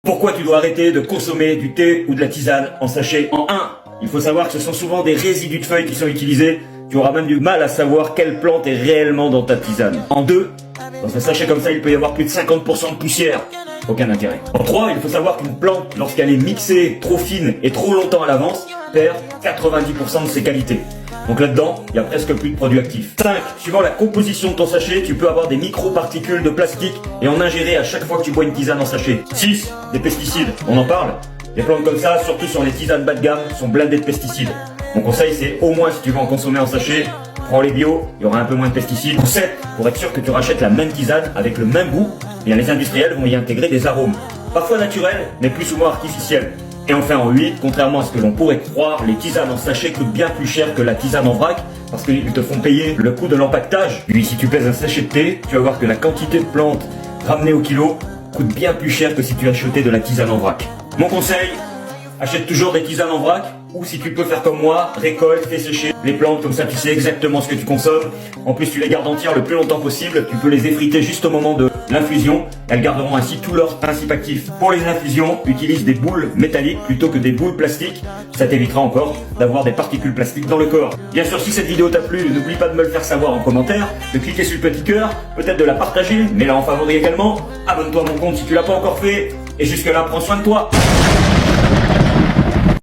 Pourquoi tu dois arrêter de consommer du thé ou de la tisane en sachet? En 1, il faut savoir que ce sont souvent des résidus de feuilles qui sont utilisés. Tu auras même du mal à savoir quelle plante est réellement dans ta tisane. En 2, dans un sachet comme ça, il peut y avoir plus de 50% de poussière. Aucun intérêt. En 3, il faut savoir qu'une plante, lorsqu'elle est mixée trop fine et trop longtemps à l'avance, perd 90% de ses qualités. Donc là-dedans, il n'y a presque plus de produits actifs. 5. Suivant la composition de ton sachet, tu peux avoir des micro-particules de plastique et en ingérer à chaque fois que tu bois une tisane en sachet. 6. Des pesticides. On en parle? Des plantes comme ça, surtout sur les tisanes bas de gamme, sont blindées de pesticides. Mon conseil, c'est au moins si tu veux en consommer en sachet, prends les bio, il y aura un peu moins de pesticides. 7. Pour être sûr que tu rachètes la même tisane avec le même goût, bien les industriels vont y intégrer des arômes. Parfois naturels, mais plus souvent artificiels. Et enfin en 8, contrairement à ce que l'on pourrait croire, les tisanes en sachet coûtent bien plus cher que la tisane en vrac parce qu'ils te font payer le coût de l'empaquetage. Puis si tu pèses un sachet de thé, tu vas voir que la quantité de plantes ramenée au kilo coûte bien plus cher que si tu achetais de la tisane en vrac. Mon conseil, achète toujours des tisanes en vrac ou si tu peux faire comme moi, récolte, fais sécher les plantes, comme ça tu sais exactement ce que tu consommes. En plus tu les gardes entières le plus longtemps possible, tu peux les effriter juste au moment de l'infusion. Elles garderont ainsi tout leur principe actif. Pour les infusions, utilise des boules métalliques plutôt que des boules plastiques. Ça t'évitera encore d'avoir des particules plastiques dans le corps. Bien sûr, si cette vidéo t'a plu, n'oublie pas de me le faire savoir en commentaire, de cliquer sur le petit cœur, peut-être de la partager, mets-la en favori également. Abonne-toi à mon compte si tu l'as pas encore fait. Et jusque là, prends soin de toi.